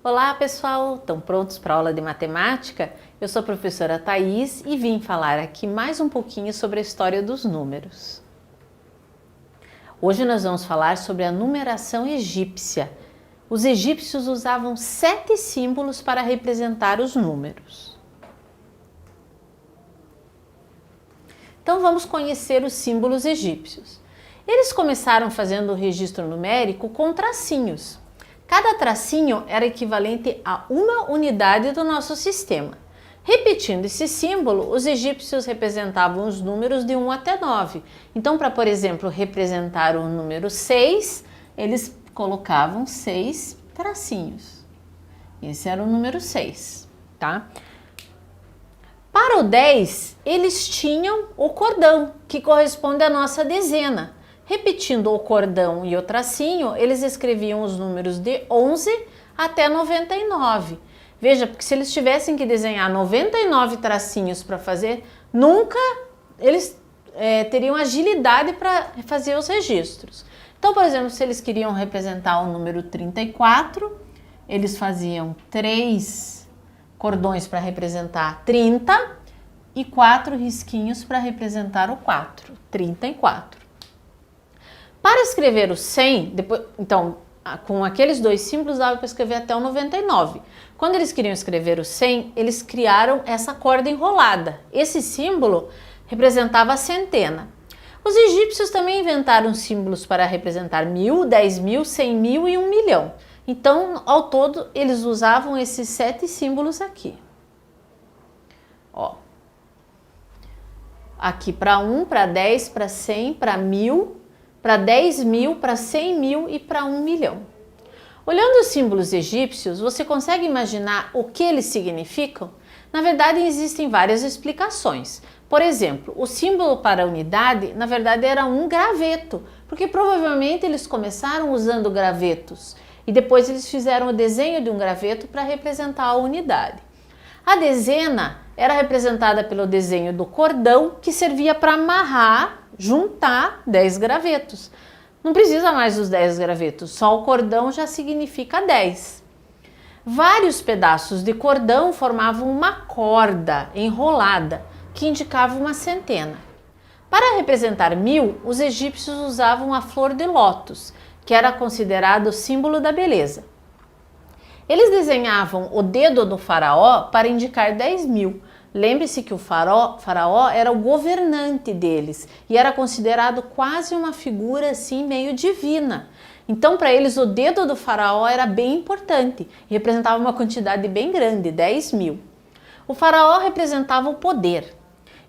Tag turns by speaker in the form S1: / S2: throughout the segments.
S1: Olá pessoal, estão prontos para a aula de matemática? Eu sou a professora Thaís e vim falar aqui mais um pouquinho sobre a história dos números. Hoje nós vamos falar sobre a numeração egípcia. Os egípcios usavam 7 símbolos para representar os números. Então vamos conhecer os símbolos egípcios. Eles começaram fazendo o registro numérico com tracinhos. Cada tracinho era equivalente a uma unidade do nosso sistema. Repetindo esse símbolo, os egípcios representavam os números de 1 até 9. Então, para, por exemplo, representar o número 6, eles colocavam 6 tracinhos. Esse era o número 6, tá? Para o 10, eles tinham o cordão, que corresponde à nossa dezena. Repetindo o cordão e o tracinho, eles escreviam os números de 11 até 99. Veja, porque se eles tivessem que desenhar 99 tracinhos para fazer, nunca eles teriam agilidade para fazer os registros. Então, por exemplo, se eles queriam representar o número 34, eles faziam 3 cordões para representar 30 e 4 risquinhos para representar o 4, 34. Para escrever o 100, então, com aqueles 2 símbolos dava para escrever até o 99. Quando eles queriam escrever o 100, eles criaram essa corda enrolada. Esse símbolo representava a centena. Os egípcios também inventaram símbolos para representar 1000, 10.000, 100.000 e 1 milhão. Então, ao todo, eles usavam esses 7 símbolos aqui. Ó. Aqui para 1, para 10, para 100, para 1000, para 10.000, para 100.000 e para 1 milhão. Olhando os símbolos egípcios, você consegue imaginar o que eles significam? Na verdade, existem várias explicações. Por exemplo, o símbolo para a unidade, na verdade, era um graveto, porque provavelmente eles começaram usando gravetos e depois eles fizeram o desenho de um graveto para representar a unidade. A dezena era representada pelo desenho do cordão, que servia para amarrar, juntar 10 gravetos. Não precisa mais dos 10 gravetos, só o cordão já significa 10. Vários pedaços de cordão formavam uma corda enrolada, que indicava uma centena. Para representar 1000, os egípcios usavam a flor de lótus, que era considerado o símbolo da beleza. Eles desenhavam o dedo do faraó para indicar 10.000. Lembre-se que o faraó era o governante deles e era considerado quase uma figura assim meio divina. Então, para eles, o dedo do faraó era bem importante e representava uma quantidade bem grande, 10.000. O faraó representava o poder.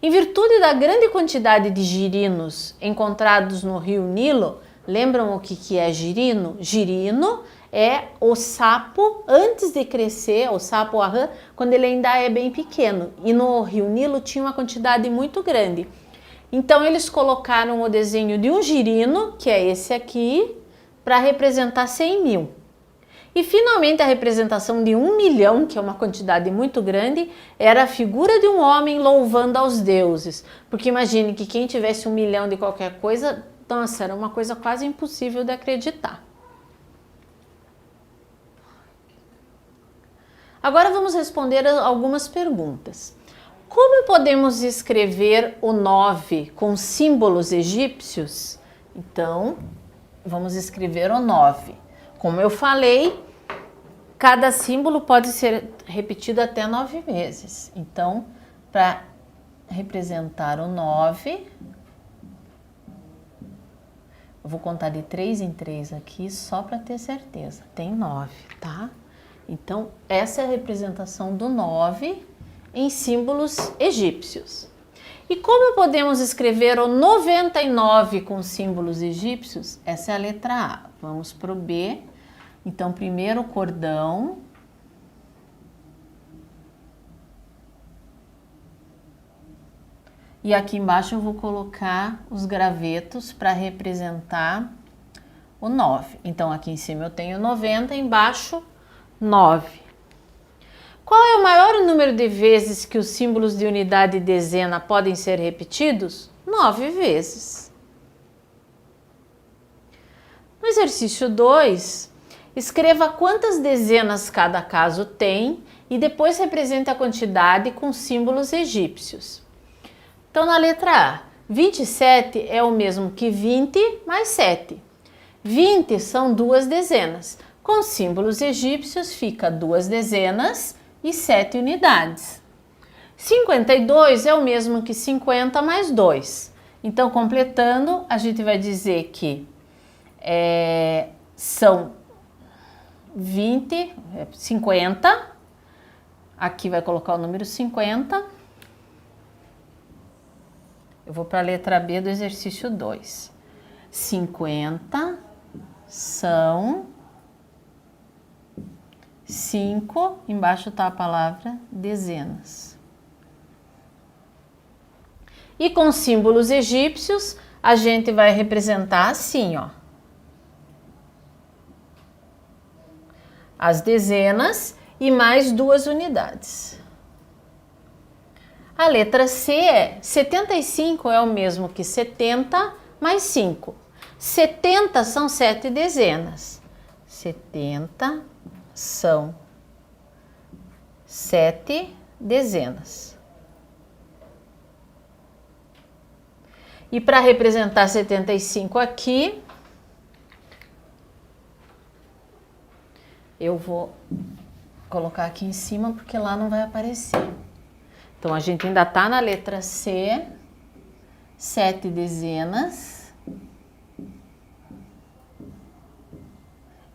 S1: Em virtude da grande quantidade de girinos encontrados no rio Nilo, lembram o que é girino? Girino é o sapo antes de crescer, o sapo arrã, quando ele ainda é bem pequeno. E no rio Nilo tinha uma quantidade muito grande. Então eles colocaram o desenho de um girino, que é esse aqui, para representar 100.000. E finalmente a representação de 1 milhão, que é uma quantidade muito grande, era a figura de um homem louvando aos deuses. Porque imagine que quem tivesse 1 milhão de qualquer coisa, nossa, era uma coisa quase impossível de acreditar. Agora vamos responder algumas perguntas. Como podemos escrever o 9 com símbolos egípcios? Então, vamos escrever o 9. Como eu falei, cada símbolo pode ser repetido até 9 vezes. Então, para representar o 9, eu vou contar de 3 em 3 aqui só para ter certeza. Tem 9, tá? Então, essa é a representação do 9 em símbolos egípcios. E como podemos escrever o 99 com símbolos egípcios? Essa é a letra A. Vamos para o B. Então, primeiro o cordão. E aqui embaixo eu vou colocar os gravetos para representar o 9. Então, aqui em cima eu tenho 90, embaixo 9. Qual é o maior número de vezes que os símbolos de unidade e dezena podem ser repetidos? 9 vezes. No exercício 2, escreva quantas dezenas cada caso tem e depois represente a quantidade com símbolos egípcios. Então, na letra A, 27 é o mesmo que 20 mais 7. 20 são 2 dezenas. Com símbolos egípcios fica 2 dezenas e 7 unidades. 52 é o mesmo que 50 mais 2. Então, completando, a gente vai dizer que são 50. Aqui vai colocar o número 50. Eu vou para a letra B do exercício 2. 50 são 5, embaixo está a palavra dezenas. E com símbolos egípcios, a gente vai representar assim, ó. As dezenas e mais 2 unidades. A letra C é 75 é o mesmo que 70 mais 5. 70 são 7 dezenas. 70 são 7 dezenas. E para representar 75 aqui, eu vou colocar aqui em cima porque lá não vai aparecer. Então, a gente ainda está na letra C, 7 dezenas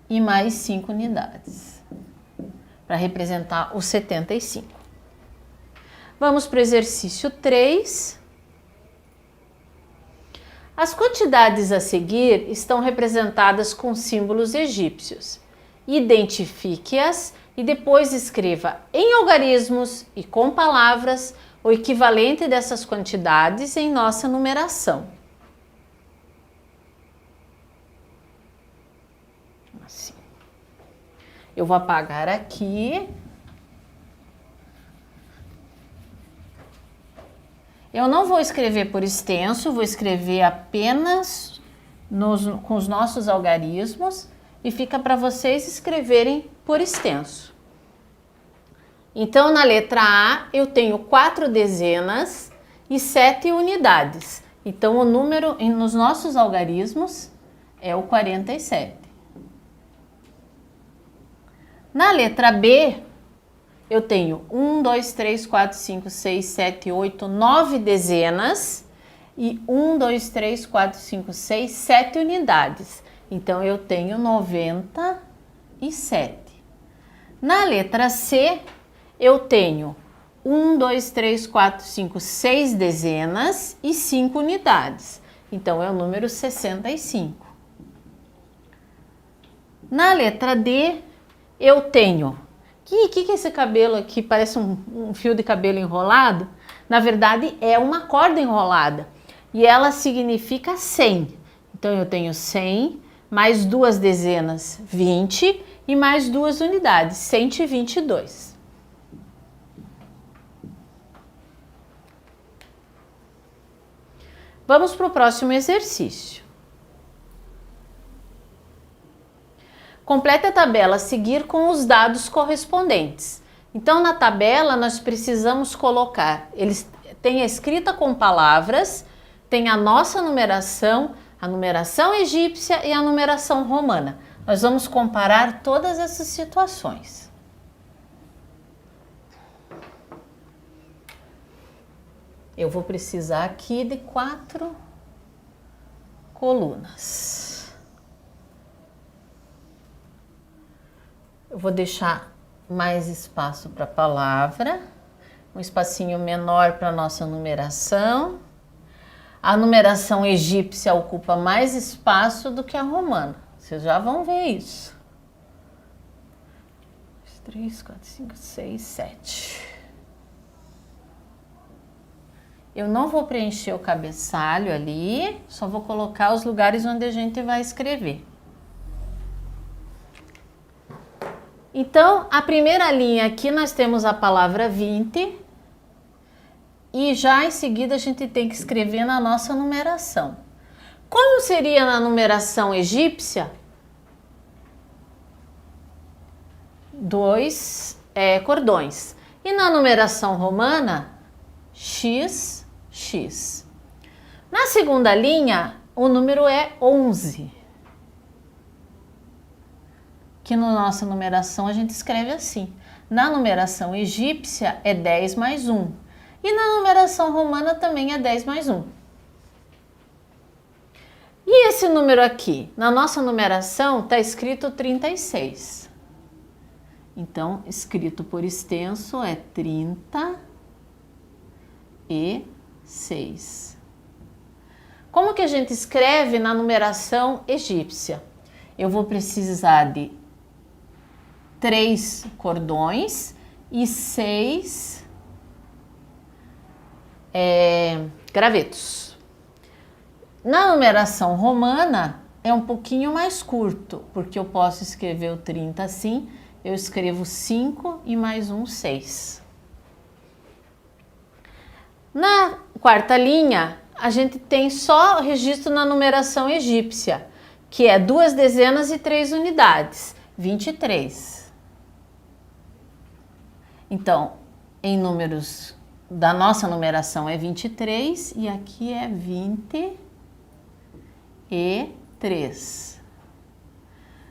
S1: e mais 5 unidades, para representar os 75. Vamos para o exercício 3. As quantidades a seguir estão representadas com símbolos egípcios. Identifique-as e depois escreva em algarismos e com palavras o equivalente dessas quantidades em nossa numeração. Assim. Eu vou apagar aqui. Eu não vou escrever por extenso, vou escrever apenas com os nossos algarismos e fica para vocês escreverem por extenso. Então, na letra A, eu tenho 4 dezenas e 7 unidades. Então, o número nos nossos algarismos é o 47. Na letra B, eu tenho 1, 2, 3, 4, 5, 6, 7, 8, 9 dezenas e 1, 2, 3, 4, 5, 6, 7 unidades. Então, eu tenho 97. Na letra C, eu tenho 1, 2, 3, 4, 5, 6 dezenas e 5 unidades. Então, é o número 65. Na letra D, eu tenho... O que é esse cabelo aqui? Parece um fio de cabelo enrolado? Na verdade, é uma corda enrolada. E ela significa 100. Então, eu tenho 100... mais 2 dezenas, 20, e mais 2 unidades, 122. Vamos para o próximo exercício. Complete a tabela a seguir com os dados correspondentes. Então, na tabela, nós precisamos colocar, eles têm a escrita com palavras, tem a nossa numeração, a numeração egípcia e a numeração romana. Nós vamos comparar todas essas situações. Eu vou precisar aqui de 4 colunas. Eu vou deixar mais espaço para a palavra, um espacinho menor para a nossa numeração. A numeração egípcia ocupa mais espaço do que a romana. Vocês já vão ver isso. 3, 4, 5, 6, 7. Eu não vou preencher o cabeçalho ali, só vou colocar os lugares onde a gente vai escrever. Então, a primeira linha aqui nós temos a palavra 20 e já em seguida a gente tem que escrever na nossa numeração. Como seria na numeração egípcia? 2 cordões. E na numeração romana, x, x. Na segunda linha, o número é 11. Que na nossa numeração a gente escreve assim. Na numeração egípcia é 10 mais 1. E na numeração romana também é 10 mais 1. E esse número aqui? Na nossa numeração está escrito 36. Então, escrito por extenso é 36. Como que a gente escreve na numeração egípcia? Eu vou precisar de 3 cordões e 6 gravetos. Na numeração romana é um pouquinho mais curto, porque eu posso escrever o 30 assim, eu escrevo 5 e mais 1, 6. Na quarta linha, a gente tem só registro na numeração egípcia, que é 2 dezenas e 3 unidades, 23. Então, em números da nossa numeração é 23 e aqui é 23.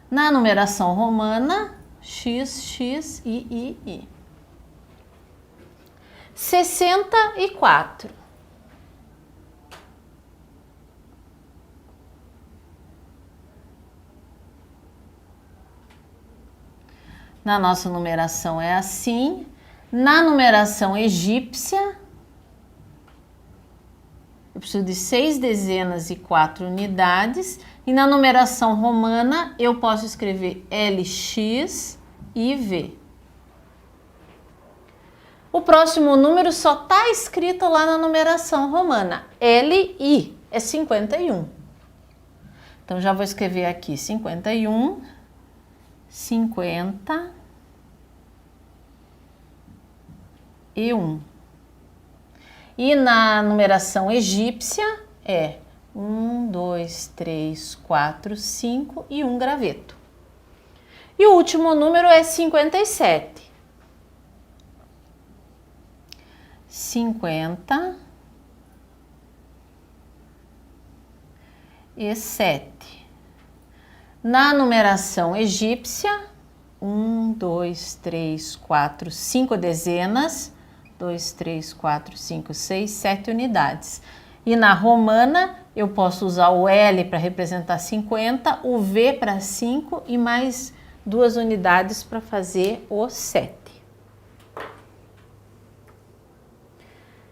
S1: Na numeração romana, x, x, i. 64. Na nossa numeração é assim. Na numeração egípcia, eu preciso de 6 dezenas e 4 unidades. E na numeração romana, eu posso escrever LX e V. O próximo número só está escrito lá na numeração romana. LI é 51. Então, já vou escrever aqui 51, 50 e 1. E na numeração egípcia é 1, 2, 3, 4, 5 e 1 graveto. E o último número é 57. 57. Na numeração egípcia, 1, 2, 3, 4, 5 dezenas, 2, 3, 4, 5, 6, 7 unidades. E na romana, eu posso usar o L para representar 50, o V para 5 e mais 2 unidades para fazer o 7.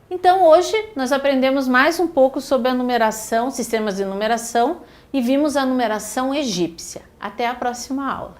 S1: Então, hoje nós aprendemos mais um pouco sobre a numeração, sistemas de numeração, e vimos a numeração egípcia. Até a próxima aula.